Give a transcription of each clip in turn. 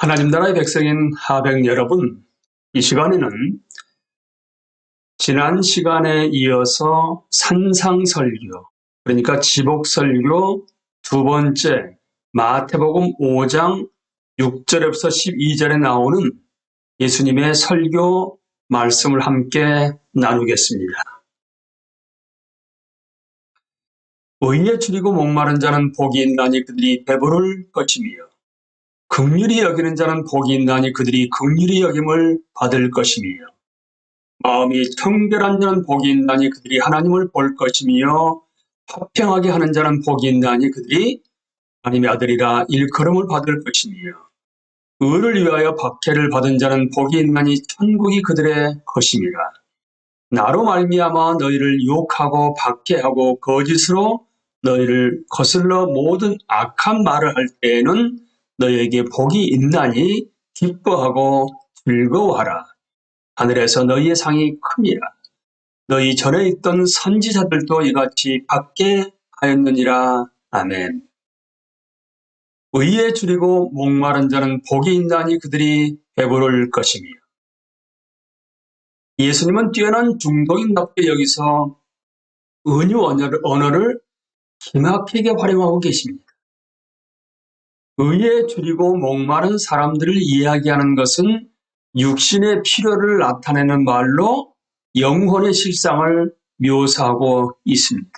하나님 나라의 백성인 하백 여러분, 이 시간에는 지난 시간에 이어서 산상설교, 그러니까 지복설교 두 번째 마태복음 5장 6절에서 12절에 나오는 예수님의 설교 말씀을 함께 나누겠습니다. 의에 줄이고 목마른 자는 복이 있나니 그들이 배부를 것이며 긍휼히 여기는 자는 복이 있나니 그들이 긍휼히 여김을 받을 것이며 마음이 청결한 자는 복이 있나니 그들이 하나님을 볼 것이며 화평하게 하는 자는 복이 있나니 그들이 하나님의 아들이라 일컬음을 받을 것이며 의를 위하여 박해를 받은 자는 복이 있나니 천국이 그들의 것이니라. 나로 말미암아 너희를 욕하고 박해하고 거짓으로 너희를 거슬러 모든 악한 말을 할 때에는 너희에게 복이 있나니 기뻐하고 즐거워하라. 하늘에서 너희의 상이 큽니다. 너희 전에 있던 선지자들도 이같이 받게 하였느니라. 아멘. 의에 줄이고 목마른 자는 복이 있나니 그들이 배부를 것이며. 예수님은 뛰어난 중동인답게 여기서 은유 언어를 기막히게 활용하고 계십니다. 의에 줄이고 목마른 사람들을 이야기하는 것은 육신의 필요를 나타내는 말로 영혼의 실상을 묘사하고 있습니다.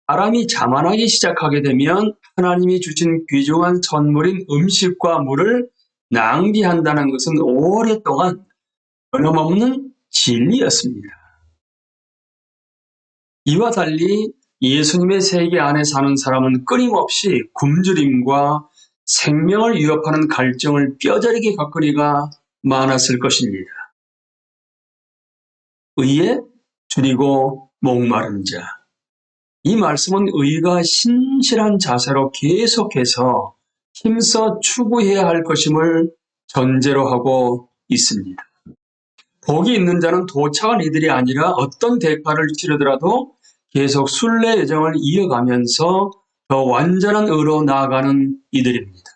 사람이 자만하기 시작하게 되면 하나님이 주신 귀중한 선물인 음식과 물을 낭비한다는 것은 오랫동안 변함없는 진리였습니다. 이와 달리 예수님의 세계 안에 사는 사람은 끊임없이 굶주림과 생명을 위협하는 갈증을 뼈저리게 겪으리가 많았을 것입니다. 의에 줄이고 목마른 자. 이 말씀은 의가 신실한 자세로 계속해서 힘써 추구해야 할 것임을 전제로 하고 있습니다. 복이 있는 자는 도착한 이들이 아니라 어떤 대가를 치르더라도 계속 순례 여정을 이어가면서 더 완전한 의로 나아가는 이들입니다.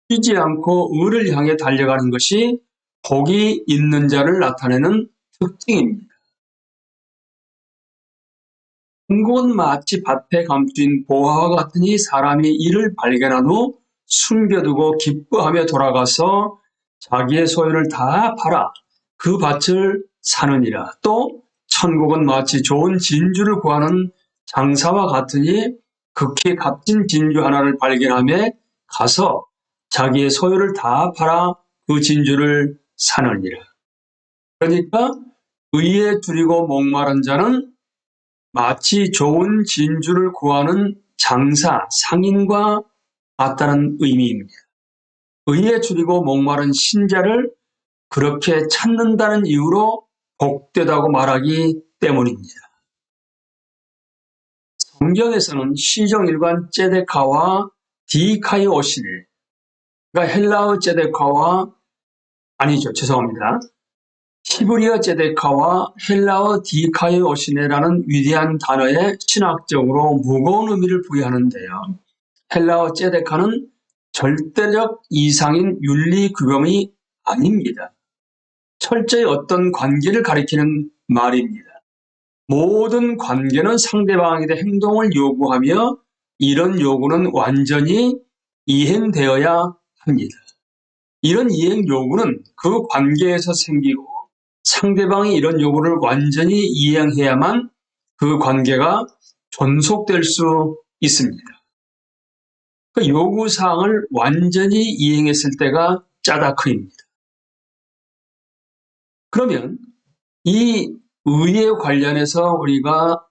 쉬지 않고 의를 향해 달려가는 것이 복이 있는 자를 나타내는 특징입니다. 천국은 마치 밭에 감추인 보화와 같으니 사람이 이를 발견한 후 숨겨두고 기뻐하며 돌아가서 자기의 소유를 다 팔아 그 밭을 사느니라. 또 천국은 마치 좋은 진주를 구하는 장사와 같으니 극히 값진 진주 하나를 발견하며 가서 자기의 소유를 다 팔아 그 진주를 사느니라. 그러니까 의에 줄이고 목마른 자는 마치 좋은 진주를 구하는 장사, 상인과 같다는 의미입니다. 의에 줄이고 목마른 신자를 그렇게 찾는다는 이유로 복되다고 말하기 때문입니다. 성경에서는 시종일관 ጼ데카와 디카이오시네, 그러니까 헬라어 ጼ데카와 히브리어 ጼ데카와 헬라어 디카이오시네라는 위대한 단어에 신학적으로 무거운 의미를 부여하는데요. 헬라어 ጼ데카는 절대적 이상인 윤리 규범이 아닙니다. 철저히 어떤 관계를 가리키는 말입니다. 모든 관계는 상대방에게 행동을 요구하며 이런 요구는 완전히 이행되어야 합니다. 이런 이행 요구는 그 관계에서 생기고 상대방이 이런 요구를 완전히 이행해야만 그 관계가 존속될 수 있습니다. 그 요구사항을 완전히 이행했을 때가 짜다크입니다. 그러면 이 의에 관련해서 우리가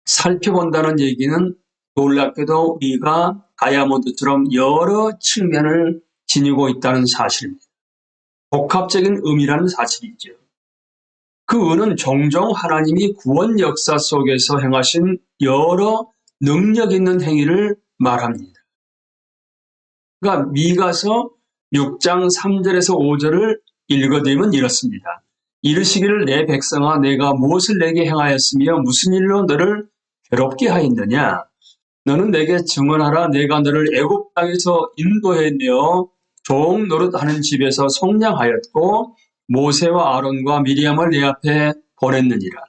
살펴본다는 얘기는 놀랍게도 우리가 다이아몬드처럼 여러 측면을 지니고 있다는 사실입니다. 복합적인 의미라는 사실이죠. 그 의는 종종 하나님이 구원 역사 속에서 행하신 여러 능력 있는 행위를 말합니다. 그러니까 미가서 6장 3절에서 5절을 읽어드리면 이렇습니다. 이르시기를 내 백성아 내가 무엇을 내게 행하였으며 무슨 일로 너를 괴롭게 하였느냐. 너는 내게 증언하라. 내가 너를 애굽 땅에서 인도해내어 종 노릇하는 집에서 속량하였고 모세와 아론과 미리암을 내 앞에 보냈느니라.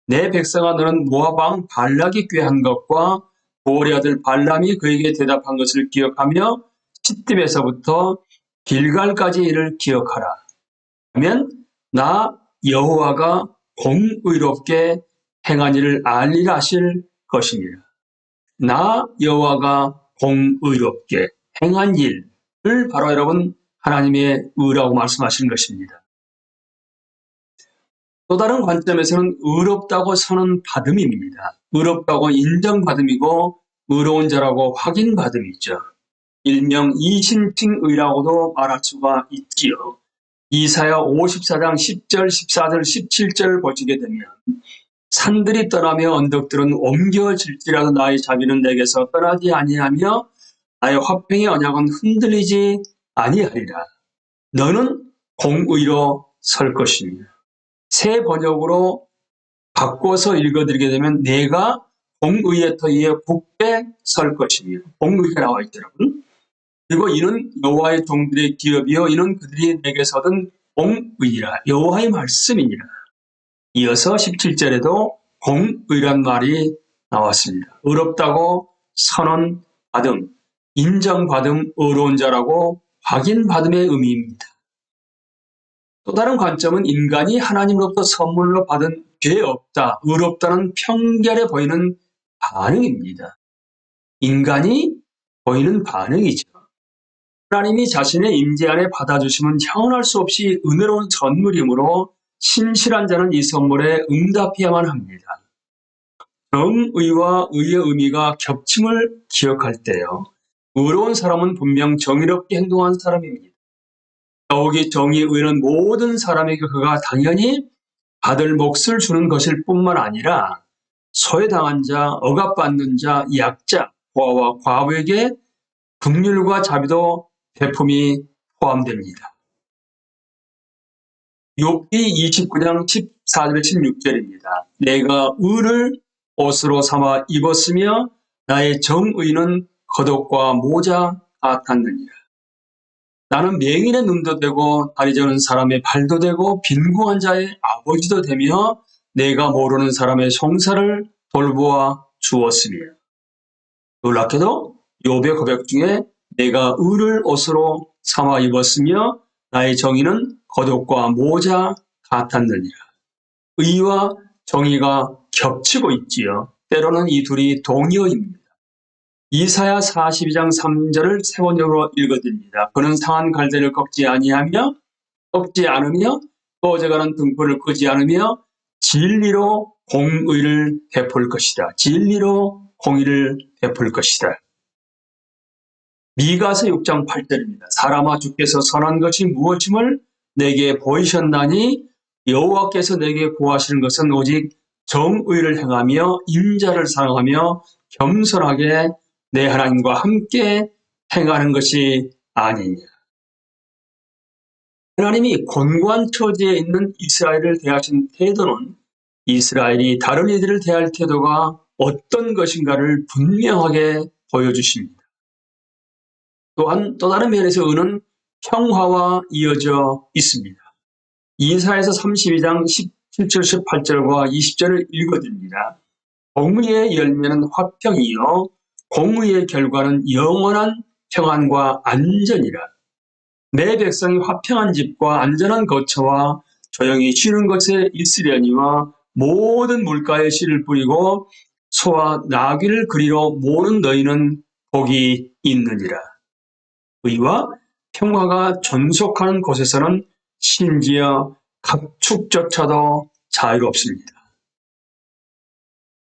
내 백성아 너는 모압 왕 발락이 꾀한 것과 보올의 아들 발람이 그에게 대답한 것을 기억하며 시딤에서부터 길갈까지 이를 기억하라. 하면 나 여호와가 공의롭게 행한 일을 알리라 하실 것이니라. 나 여호와가 공의롭게 행한 일을 바로 여러분 하나님의 의라고 말씀하시는 것입니다. 또 다른 관점에서는 의롭다고 선언받음입니다. 의롭다고 인정받음이고 의로운 자라고 확인받음이죠. 일명 이신칭의라고도 말할 수가 있지요. 이사야 54장 10절, 14절, 17절 보시게 되면 산들이 떠나며 언덕들은 옮겨질지라도 나의 자비는 내게서 떠나지 아니하며 나의 화평의 언약은 흔들리지 아니하리라. 너는 공의로 설 것이며 새 번역으로 바꿔서 읽어드리게 되면 내가 공의의 터 위에 굳게 설 것이며 공의가 나와 있죠, 여러분. 그리고 이는 여호와의 종들의 기업이요 이는 그들이 내게서 얻은 공의라. 여호와의 말씀이니라. 이어서 17절에도 공의란 말이 나왔습니다. 의롭다고 선언받음, 인정받음, 의로운 자라고 확인받음의 의미입니다. 또 다른 관점은 인간이 하나님으로부터 선물로 받은 죄 없다, 의롭다는 편견에 보이는 반응입니다. 인간이 보이는 반응이죠. 하나님이 자신의 임재 안에 받아주시면 형언할 수 없이 은혜로운 선물이므로 신실한 자는 이 선물에 응답해야만 합니다. 정의와 의의 의미가 겹침을 기억할 때요. 의로운 사람은 분명 정의롭게 행동한 사람입니다. 더욱이 정의, 의는 모든 사람에게 그가 당연히 받을 몫을 주는 것일 뿐만 아니라 소외당한 자, 억압받는 자, 약자, 고아와 과부에게 긍휼과 자비도 베품이 포함됩니다. 욥기 29장 14절 16절입니다. 내가 의를 옷으로 삼아 입었으며 나의 정의는 겉옷과 모자 같았느니라. 나는 맹인의 눈도 되고 다리 저는 사람의 발도 되고 빈궁한 자의 아버지도 되며 내가 모르는 사람의 송사를 돌보아 주었으며. 놀랍게도 욥의 고백 중에 내가 의를 옷으로 삼아 입었으며 나의 정의는 겉옷과 모자 같았느니라. 의와 정의가 겹치고 있지요. 때로는 이 둘이 동의어입니다. 이사야 42장 3절을 세 번역으로 읽어드립니다. 그는 상한 갈대를 꺾지 않으며 꺼져가는 등불을 끄지 않으며 진리로 공의를 베풀 것이다. 진리로 공의를 베풀 것이다. 미가서 6장 8절입니다. 사람아 주께서 선한 것이 무엇임을 내게 보이셨나니 여호와께서 내게 구하시는 것은 오직 정의를 행하며 인자를 사랑하며 겸손하게 내 하나님과 함께 행하는 것이 아니냐. 하나님이 곤고한 처지에 있는 이스라엘을 대하신 태도는 이스라엘이 다른 이들을 대할 태도가 어떤 것인가를 분명하게 보여주십니다. 또한 또 다른 면에서 의는 평화와 이어져 있습니다. 이사야서 32장 17절 18절과 20절을 읽어드립니다. 공의의 열매는 화평이요 공의의 결과는 영원한 평안과 안전이라. 내 백성이 화평한 집과 안전한 거처와 조용히 쉬는 곳에 있으려니와 모든 물가에 씨를 뿌리고 소와 나귀를 그리로 모는 너희는 복이 있느니라. 의와 평화가 존속하는 곳에서는 심지어 가축조차도 자유롭습니다.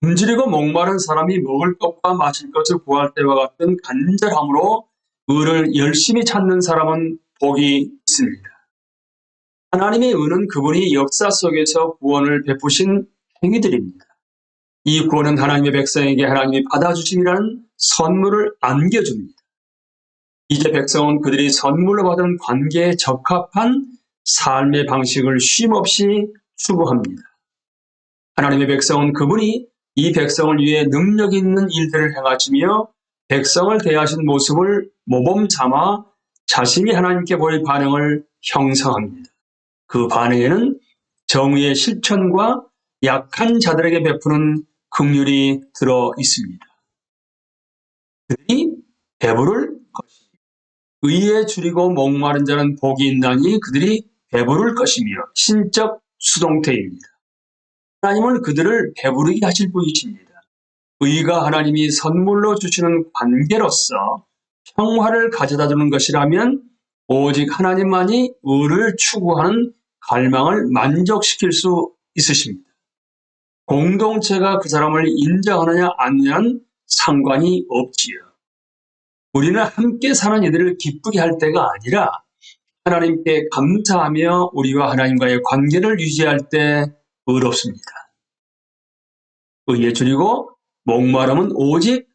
굶주리고 목마른 사람이 먹을 것과 마실 것을 구할 때와 같은 간절함으로 의를 열심히 찾는 사람은 복이 있습니다. 하나님의 의는 그분이 역사 속에서 구원을 베푸신 행위들입니다. 이 구원은 하나님의 백성에게 하나님이 받아주심이라는 선물을 안겨줍니다. 이제 백성은 그들이 선물로 받은 관계에 적합한 삶의 방식을 쉼없이 추구합니다. 하나님의 백성은 그분이 이 백성을 위해 능력 있는 일들을 행하시며 백성을 대하신 모습을 모범 삼아 자신이 하나님께 보일 반응을 형성합니다. 그 반응에는 정의의 실천과 약한 자들에게 베푸는 긍휼이 들어 있습니다. 그들이 배부를 것이며 의에 줄이고 목마른 자는 복이 있나니 그들이 배부를 것이며 신적 수동태입니다. 하나님은 그들을 배부르게 하실 분이십니다. 의가 하나님이 선물로 주시는 관계로서 평화를 가져다 주는 것이라면 오직 하나님만이 의를 추구하는 갈망을 만족시킬 수 있으십니다. 공동체가 그 사람을 인정하느냐 아니냐는 상관이 없지요. 우리는 함께 사는 이들을 기쁘게 할 때가 아니라 하나님께 감사하며 우리와 하나님과의 관계를 유지할 때 의롭습니다. 의에 줄이고 목마름은 오직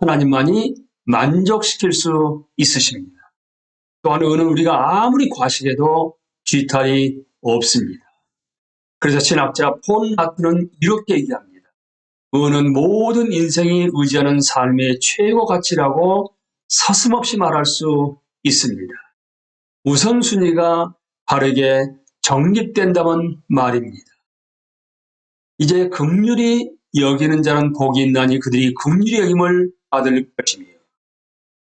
하나님만이 만족시킬 수 있으십니다. 또한 의는 우리가 아무리 과식해도 뒤탈이 없습니다. 그래서 신학자 폰 나트는 이렇게 얘기합니다. 의는 모든 인생이 의지하는 삶의 최고 가치라고 서슴없이 말할 수 있습니다. 우선순위가 바르게 정립된다면 말입니다. 이제 긍휼히 여기는 자는 복이 있나니 그들이 긍휼히 여김을 받을 것이며,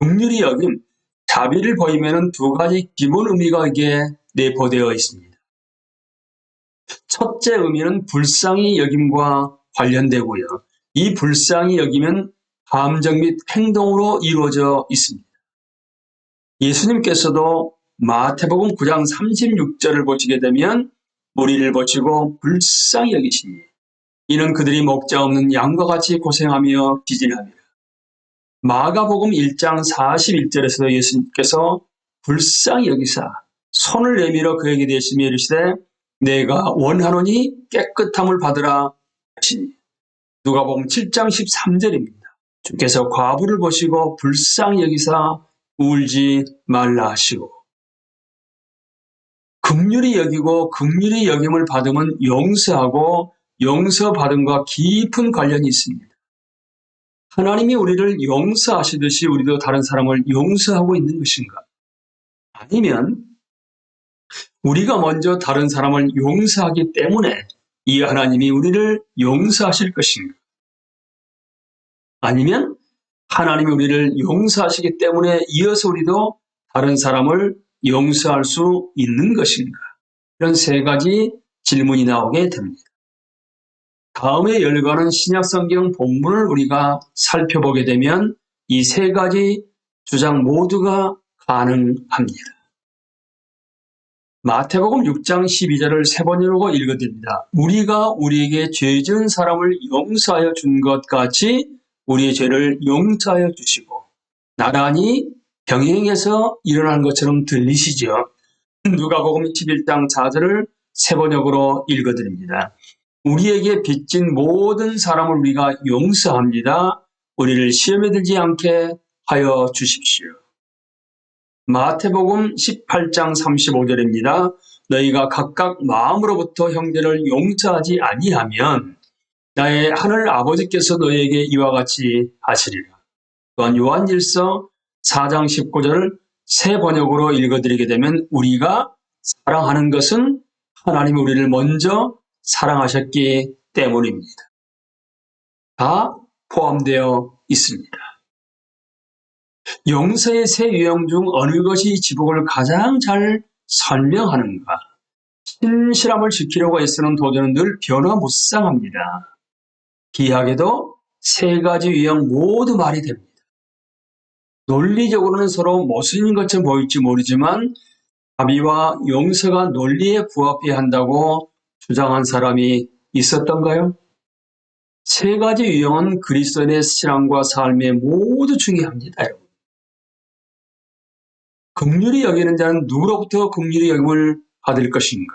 긍휼히 여김, 자비를 보이면 두 가지 기본 의미가 여기에 내포되어 있습니다. 첫째 의미는 불쌍히 여김과 관련되고요. 이 불쌍히 여김은 감정 및 행동으로 이루어져 있습니다. 예수님께서도 마태복음 9장 36절을 보시게 되면 무리를 보시고 불쌍히 여기시니 이는 그들이 목자 없는 양과 같이 고생하며 기진합니다. 마가복음 1장 41절에서도 예수님께서 불쌍히 여기사 손을 내밀어 그에게 대시며 이르시되 내가 원하노니 깨끗함을 받으라 하시니, 누가복음 7장 13절입니다. 주께서 과부를 보시고 불쌍히 여기사 울지 말라 하시고, 긍휼히 여기고 긍휼히 여김을 받으면 용서하고 용서받음과 깊은 관련이 있습니다. 하나님이 우리를 용서하시듯이 우리도 다른 사람을 용서하고 있는 것인가? 아니면 우리가 먼저 다른 사람을 용서하기 때문에 이 하나님이 우리를 용서하실 것인가? 아니면 하나님이 우리를 용서하시기 때문에 이어서 우리도 다른 사람을 용서할 수 있는 것인가? 이런 세 가지 질문이 나오게 됩니다. 다음에 열거하는 신약성경 본문을 우리가 살펴보게 되면 이 세 가지 주장 모두가 가능합니다. 마태복음 6장 12절을 세 번이라고 읽어드립니다. 우리가 우리에게 죄 지은 사람을 용서하여 준 것 같이 우리의 죄를 용서하여 주시고, 나란히 병행해서 일어난 것처럼 들리시죠? 누가복음 11장 4절을 세 번역으로 읽어드립니다. 우리에게 빚진 모든 사람을 우리가 용서합니다. 우리를 시험에 들지 않게 하여 주십시오. 마태복음 18장 35절입니다. 너희가 각각 마음으로부터 형제를 용서하지 아니하면 나의 하늘 아버지께서 너희에게 이와 같이 하시리라. 또한 요한일서 4장 19절을 새 번역으로 읽어드리게 되면 우리가 사랑하는 것은 하나님이 우리를 먼저 사랑하셨기 때문입니다. 다 포함되어 있습니다. 용서의 세 유형 중 어느 것이 지복을 가장 잘 설명하는가? 신실함을 지키려고 애쓰는 도전은 늘 변화무쌍합니다. 기하게도 세 가지 유형 모두 말이 됩니다. 논리적으로는 서로 모순인 것처럼 보일지 모르지만 자비와 용서가 논리에 부합해야 한다고 주장한 사람이 있었던가요? 세 가지 유형은 그리스도인의 신앙과 삶에 모두 중요합니다, 여러분. 긍휼히 여기는 자는 누구로부터 긍휼히 여김을 받을 것인가?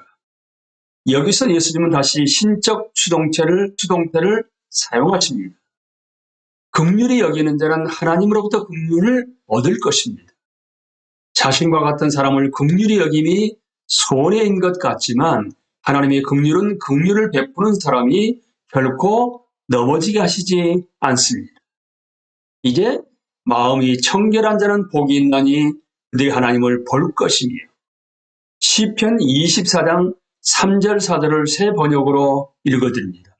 여기서 예수님은 다시 신적 수동태를 사용하십니다. 긍휼히 여기는 자는 하나님으로부터 긍휼을 얻을 것입니다. 자신과 같은 사람을 긍휼히 여김이 손해인 것 같지만 하나님의 긍휼은 긍휼을 베푸는 사람이 결코 넘어지게 하시지 않습니다. 이제 마음이 청결한 자는 복이 있나니 그들이 하나님을 볼 것이며, 시편 24장 3절 4절을 새 번역으로 읽어드립니다.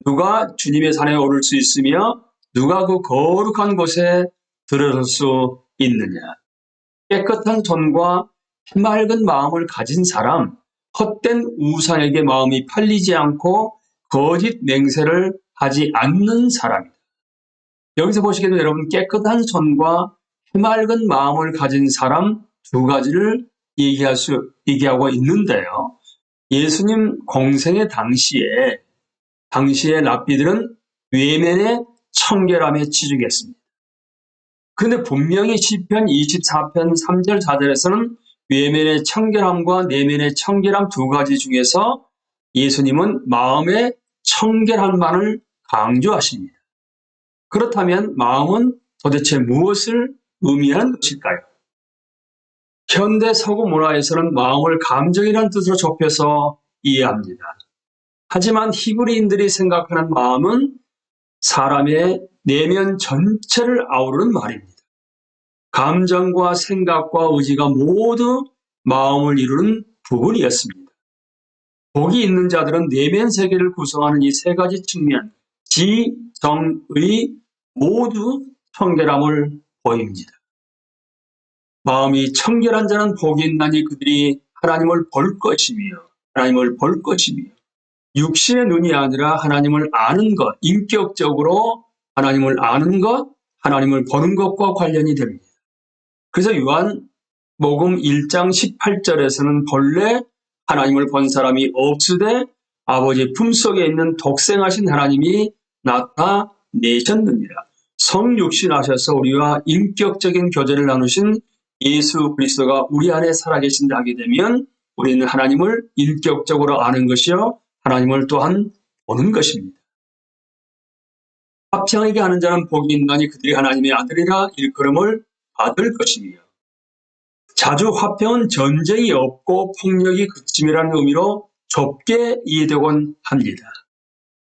누가 주님의 산에 오를 수 있으며 누가 그 거룩한 곳에 들어설 수 있느냐. 깨끗한 손과 해맑은 마음을 가진 사람, 헛된 우상에게 마음이 팔리지 않고 거짓 맹세를 하지 않는 사람이다. 여기서 보시기에도 여러분, 깨끗한 손과 해맑은 마음을 가진 사람 두 가지를 얘기하고 있는데요. 예수님 공생의 당시에 랍비들은 외면의 청결함에 치중했습니다. 그런데 분명히 시편 24편 3절 4절에서는 외면의 청결함과 내면의 청결함 두 가지 중에서 예수님은 마음의 청결함만을 강조하십니다. 그렇다면 마음은 도대체 무엇을 의미하는 것일까요? 현대 서구 문화에서는 마음을 감정이라는 뜻으로 좁혀서 이해합니다. 하지만 히브리인들이 생각하는 마음은 사람의 내면 전체를 아우르는 말입니다. 감정과 생각과 의지가 모두 마음을 이루는 부분이었습니다. 복이 있는 자들은 내면 세계를 구성하는 이 세 가지 측면, 지, 정, 의 모두 청결함을 보입니다. 마음이 청결한 자는 복이 있나니 그들이 하나님을 볼 것이며, 육신의 눈이 아니라 하나님을 아는 것, 인격적으로 하나님을 아는 것, 하나님을 보는 것과 관련이 됩니다. 그래서 요한복음 1장 18절에서는 본래 하나님을 본 사람이 없으되 아버지 품속에 있는 독생하신 하나님이 나타내셨느니라. 성육신하셔서 우리와 인격적인 교제를 나누신 예수 그리스도가 우리 안에 살아계신다 하게 되면 우리는 하나님을 인격적으로 아는 것이요, 하나님을 또한 보는 것입니다. 화평하게 하는 자는 복이 있나니 그들이 하나님의 아들이라 일컬음을 받을 것이며, 자주 화평은 전쟁이 없고 폭력이 그침이라는 의미로 좁게 이해되곤 합니다.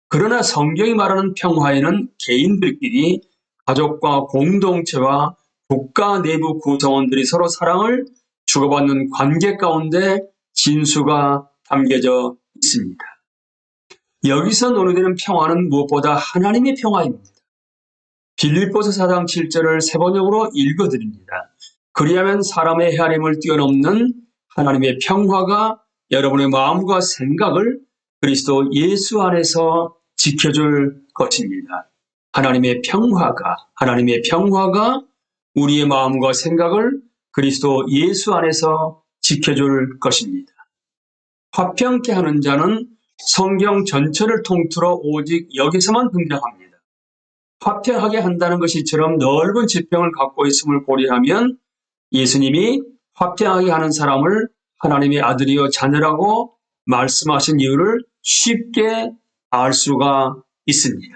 그러나 성경이 말하는 평화에는 개인들끼리, 가족과 공동체와 국가 내부 구성원들이 서로 사랑을 주고받는 관계 가운데 진수가 담겨져 있습니다. 여기서 논의되는 평화는 무엇보다 하나님의 평화입니다. 빌립보서 4장 7절을 세 번역으로 읽어드립니다. 그리하면 사람의 헤아림을 뛰어넘는 하나님의 평화가 여러분의 마음과 생각을 그리스도 예수 안에서 지켜줄 것입니다. 하나님의 평화가 우리의 마음과 생각을 그리스도 예수 안에서 지켜줄 것입니다. 화평케 하는 자는 성경 전체를 통틀어 오직 여기서만 등장합니다. 화평하게 한다는 것이처럼 넓은 지평을 갖고 있음을 고려하면 예수님이 화평하게 하는 사람을 하나님의 아들이요 자녀라고 말씀하신 이유를 쉽게 알 수가 있습니다.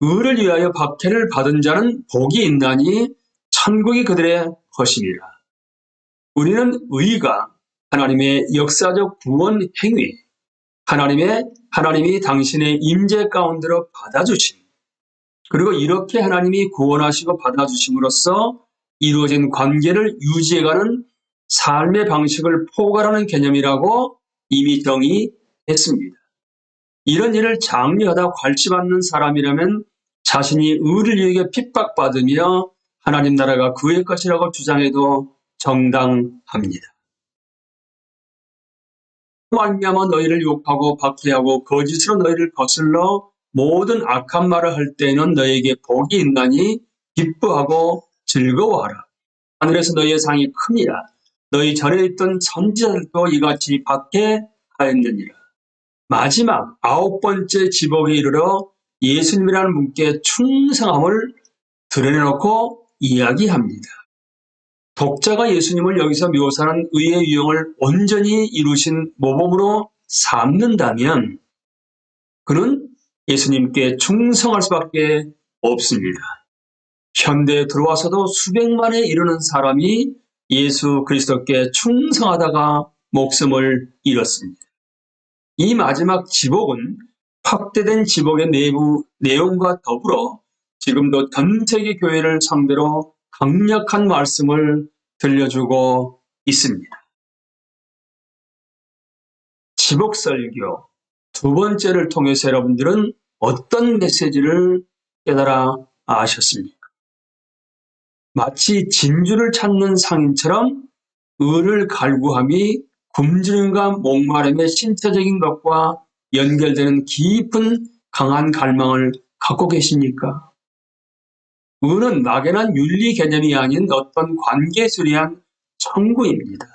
의를 위하여 박해를 받은 자는 복이 있나니 천국이 그들의 것이니라. 우리는 의가 하나님의 역사적 구원 행위, 하나님이 당신의 임재 가운데로 받아주심, 그리고 이렇게 하나님이 구원하시고 받아주심으로써 이루어진 관계를 유지해가는 삶의 방식을 포괄하는 개념이라고 이미 정의했습니다. 이런 일을 장려하다 괄시받는 사람이라면 자신이 의를 위해 핍박받으며 하나님 나라가 그의 것이라고 주장해도 정당합니다. 말미암아 너희를 욕하고 박해하고 거짓으로 너희를 거슬러 모든 악한 말을 할 때에는 너희에게 복이 있나니 기뻐하고 즐거워하라. 하늘에서 너희의 상이 크니라. 너희 전에 있던 선지자들도 이같이 박해하였느니라. 마지막 9번째 지복에 이르러 예수님이라는 분께 충성함을 드러내놓고 이야기합니다. 독자가 예수님을 여기서 묘사하는 의의 유형을 온전히 이루신 모범으로 삼는다면 그는 예수님께 충성할 수밖에 없습니다. 현대에 들어와서도 수백만에 이르는 사람이 예수 그리스도께 충성하다가 목숨을 잃었습니다. 이 마지막 지복은 확대된 지복의 내부 내용과 더불어 지금도 전 세계 교회를 상대로 강력한 말씀을 들려주고 있습니다. 지복설교 두 번째를 통해서 여러분들은 어떤 메시지를 깨달아 아셨습니까? 마치 진주를 찾는 상인처럼 을을 갈구함이 굶주림과 목마름의 신체적인 것과 연결되는 깊은 강한 갈망을 갖고 계십니까? 을은 막연한 윤리 개념이 아닌 어떤 관계술이한 청구입니다.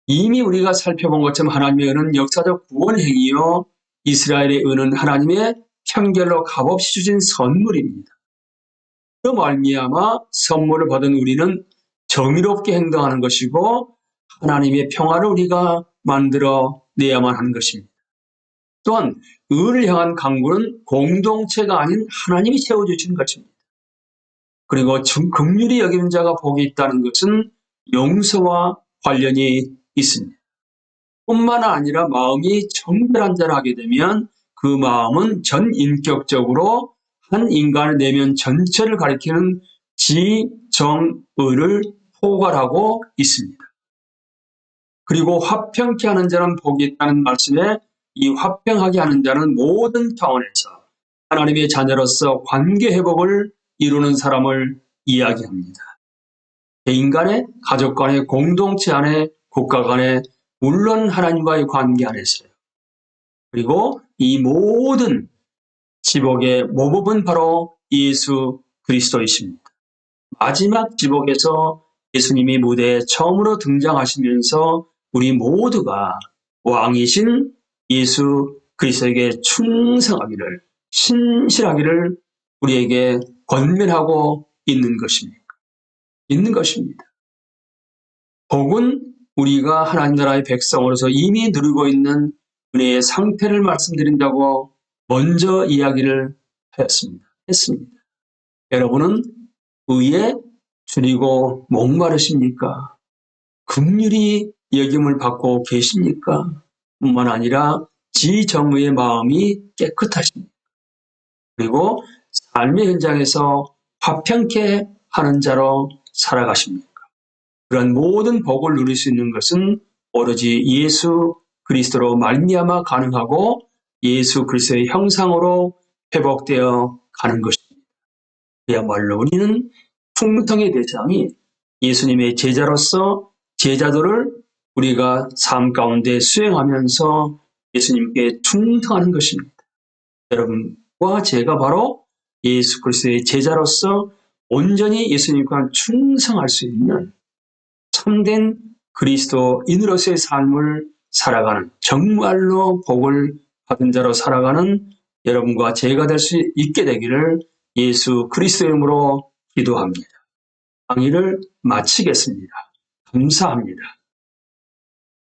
이미 우리가 살펴본 것처럼 하나님의 은은 역사적 구원 행위요, 이스라엘의 은은 하나님의 편결로 값없이 주신 선물입니다. 그 말미암아 선물을 받은 우리는 정의롭게 행동하는 것이고 하나님의 평화를 우리가 만들어 내야만 하는 것입니다. 또한 을을 향한 강구는 공동체가 아닌 하나님이 세워주신 것입니다. 그리고 긍휼히 여기는 자가 복이 있다는 것은 용서와 관련이 있습니다. 뿐만 아니라 마음이 정결한 자를 하게 되면 그 마음은 전인격적으로 한 인간의 내면 전체를 가리키는 지정의를 포괄하고 있습니다. 그리고 화평케 하는 자는 복이 있다는 말씀에 이 화평하게 하는 자는 모든 차원에서 하나님의 자녀로서 관계 회복을 이루는 사람을 이야기합니다. 개인 간에, 가족 간에, 공동체 안에, 국가 간에, 물론 하나님과의 관계 안에서요. 그리고 이 모든 지복의 모범은 바로 예수 그리스도이십니다. 마지막 지복에서 예수님이 무대에 처음으로 등장하시면서 우리 모두가 왕이신 예수 그리스도에게 충성하기를, 신실하기를 우리에게 권면하고 있는 것입니다. 복은 우리가 하나님 나라의 백성으로서 이미 누리고 있는 은혜의 상태를 말씀드린다고 먼저 이야기를 했습니다. 여러분은 의에 줄이고 목마르십니까? 긍휼히 여김을 받고 계십니까? 뿐만 아니라 지정의의 마음이 깨끗하십니까? 그리고 삶의 현장에서 화평케 하는 자로 살아가십니까? 그런 모든 복을 누릴 수 있는 것은 오로지 예수 그리스도로 말미암아 가능하고 예수 그리스도의 형상으로 회복되어 가는 것입니다. 그야말로 우리는 풍성의 대상이 예수님의 제자로서 제자도를 우리가 삶 가운데 수행하면서 예수님께 충성하는 것입니다. 여러분과 제가 바로 예수 그리스도의 제자로서 온전히 예수님과 충성할 수 있는 참된 그리스도인으로서의 삶을 살아가는, 정말로 복을 받은 자로 살아가는 여러분과 제가 될 수 있게 되기를 예수 그리스도의 이름으로 기도합니다. 강의를 마치겠습니다. 감사합니다.